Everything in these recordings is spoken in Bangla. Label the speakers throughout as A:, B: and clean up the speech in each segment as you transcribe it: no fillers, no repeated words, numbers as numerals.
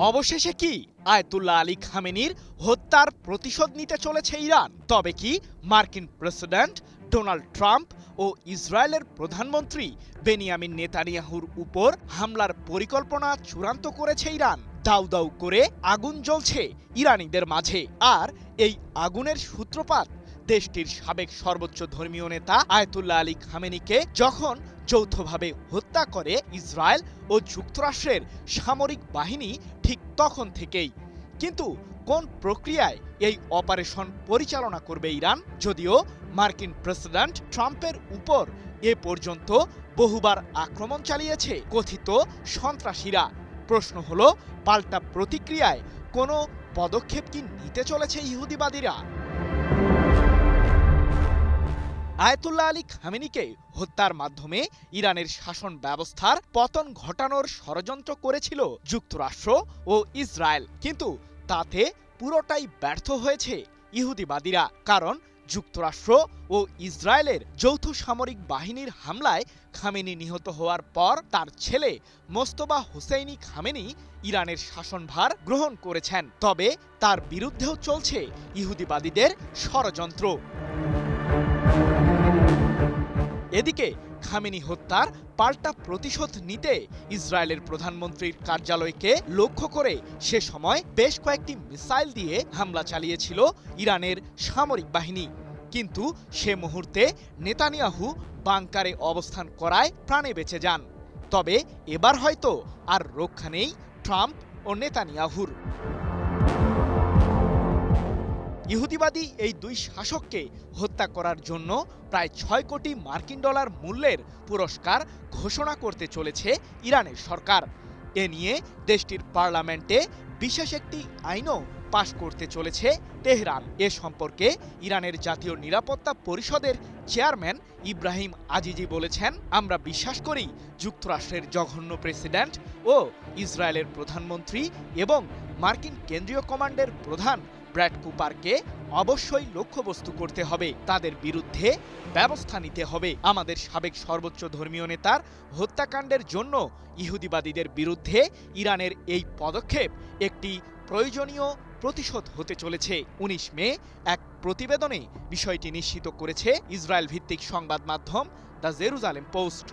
A: অবশেষে কি আয়াতুল্লাহ আলী খামেনির হত্যার প্রতিশোধ নিতে চলেছে ইরান? তবে কি মার্কিন প্রেসিডেন্ট ডোনাল্ড ট্রাম্প ও ইসরায়েলের প্রধানমন্ত্রী বেনিয়ামিন নেতানিয়াহুর উপর হামলার পরিকল্পনা চূড়ান্ত করেছে ইরান? দাউ দাউ করে আগুন জ্বলছে ইরানিদের মাঝে, আর এই আগুনের সূত্রপাত দেশটির সাবেক সর্বোচ্চ ধর্মীয় নেতা আয়াতুল্লাহ আলী খামেনিকে যখন যৌথভাবে হত্যা করে ইসরায়েল ও যুক্তরাষ্ট্রের সামরিক বাহিনী ঠিক তখন থেকেই। কিন্তু কোন প্রক্রিয়ায় এই অপারেশন পরিচালনা করবে ইরান? যদিও মার্কিন প্রেসিডেন্ট ট্রাম্পের উপর এ পর্যন্ত বহুবার আক্রমণ চালিয়েছে কথিত সন্ত্রাসীরা, প্রশ্ন হলো পাল্টা প্রতিক্রিয়ায় কোনো পদক্ষেপ কি নিতে চলেছে ইহুদিবাদীরা? আয়াতুল্লাহ আলী খামেনিকে হত্যার মাধ্যমে ইরানের শাসন ব্যবস্থার পতন ঘটানোর ষড়যন্ত্র করেছিল যুক্তরাষ্ট্র ও ইসরায়েল, কিন্তু তাতে পুরোটাই ব্যর্থ হয়েছে ইহুদিবাদীরা। কারণ যুক্তরাষ্ট্র ও ইসরায়েলের যৌথ সামরিক বাহিনীর হামলায় খামেনি নিহত হওয়ার পর তার ছেলে মোস্তফা হুসেইনি খামেনি ইরানের শাসনভার গ্রহণ করেছেন। তবে তার বিরুদ্ধেও চলছে ইহুদিবাদীদের ষড়যন্ত্র। এদিকে খামেনি হত্যার পাল্টা প্রতিশোধ নিতে ইসরায়েলের প্রধানমন্ত্রীর কার্যালয়কে লক্ষ্য করে সে সময় বেশ কয়েকটি মিসাইল দিয়ে হামলা চালিয়েছিল ইরানের সামরিক বাহিনী, কিন্তু সে মুহূর্তে নেতানিয়াহু বাংকারে অবস্থান করায় প্রাণে বেঁচে যান। তবে এবার হয়তো আর রক্ষা নেই ট্রাম্প ও নেতানিয়াহুর। ইহুদিবাদী এই দুই শাসককে হত্যা করার জন্য প্রায় ৬ কোটি মার্কিন ডলার মূল্যের পুরস্কার ঘোষণা করতে চলেছে ইরানের সরকার। এ নিয়ে দেশটির পার্লামেন্টে বিশেষ একটি আইনও পাশ করতে চলেছে তেহরান। এ সম্পর্কে ইরানের জাতীয় নিরাপত্তা পরিষদের চেয়ারম্যান ইব্রাহিম আজিজি বলেছেন, আমরা বিশ্বাস করি যুক্তরাষ্ট্রের জঘন্য প্রেসিডেন্ট ও ইসরায়েলের প্রধানমন্ত্রী এবং মার্কিন কেন্দ্রীয় কমান্ডের প্রধান ব্র্যাড কুপারকে অবশ্যই লক্ষ্যবস্তু করতে হবে, তাদের বিরুদ্ধে ব্যবস্থা নিতে হবে। আমাদের সাবেক সর্বোচ্চ ধর্মীয় নেতার হত্যাকাণ্ডের জন্য ইহুদিবাদীদের বিরুদ্ধে ইরানের এই পদক্ষেপ একটি প্রয়োজনীয় প্রতিশোধ হতে চলেছে। ১৯ মে এক প্রতিবেদনে বিষয়টি নিশ্চিত করেছে ইসরায়েল ভিত্তিক সংবাদ মাধ্যম দ্য জেরুজালেম পোস্ট।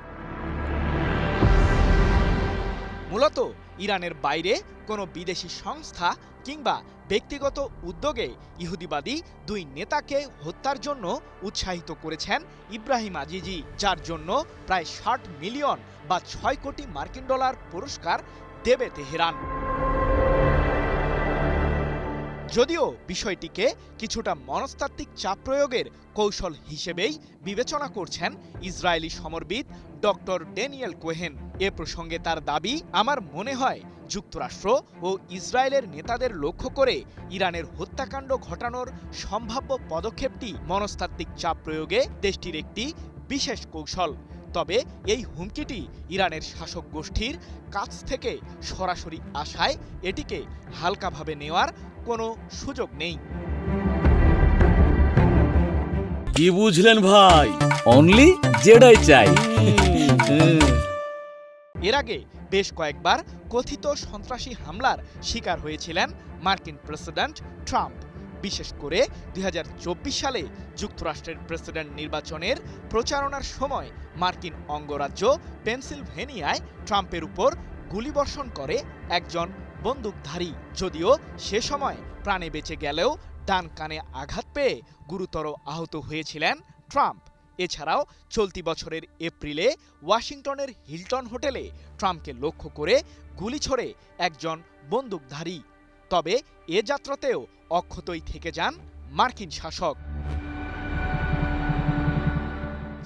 A: মূলত ইরানের বাইরে কোনো বিদেশি সংস্থা কিংবা ব্যক্তিগত উদ্যোগে ইহুদিবাদী দুই নেতাকে হত্যার জন্য উৎসাহিত করেছেন ইব্রাহিম আজিজি, যার জন্য প্রায় ৬০ মিলিয়ন বা ৬ কোটি মার্কিন ডলার পুরস্কার দেবে তেহরান। যদিও বিষয়টিকে কিছুটা মনস্তাত্ত্বিক চাপ প্রয়োগের কৌশল হিসেবেই বিবেচনা করছেন ইসরায়েলি সমরবিদ ডক্টর ড্যানিয়েল কোহেন। এ প্রসঙ্গে তার দাবি, আমার মনে হয় যুক্তরাষ্ট্র ও ইসরায়েলের নেতাদের লক্ষ্য করে ইরানের হত্যাকাণ্ড ঘটানোর সম্ভাব্য পদক্ষেপটি মনস্তাত্ত্বিক চাপ প্রয়োগে দেশটির একটি বিশেষ কৌশল। তবে এই হুমকিটি ইরানের শাসক গোষ্ঠীর কাছ থেকে সরাসরি আসায় এটিকে হালকাভাবে নেওয়ার কোনো সুযোগ নেই।
B: কি বুঝলেন ভাই? অনলি জেডাই চাই।
A: এর আগে বেশ কয়েকবার কথিত সন্ত্রাসী হামলার শিকার হয়েছিলেন মার্কিন প্রেসিডেন্ট ট্রাম্প। বিশেষ করে ২০২৪ সালে যুক্তরাষ্ট্রের প্রেসিডেন্ট নির্বাচনের প্রচারণার সময় মার্কিন অঙ্গরাজ্য পেনসিলভেনিয়ায় ট্রাম্পের উপর গুলিবর্ষণ করে একজন বন্দুকধারী। যদিও সে সময় প্রাণে বেঁচে গেলেও ডান কানে আঘাত পেয়ে গুরুতর আহত হয়েছিলেন ট্রাম্প। এছাড়াও চলতি বছরের এপ্রিলে ওয়াশিংটনের হিলটন হোটেলে ট্রাম্পকে লক্ষ্য করে গুলি ছোড়ে একজন বন্দুকধারী। তবে এ যাত্রাতেও অক্ষতই থেকে যান মার্কিন শাসক।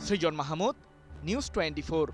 A: সৃজন মাহমুদ, নিউজ 24।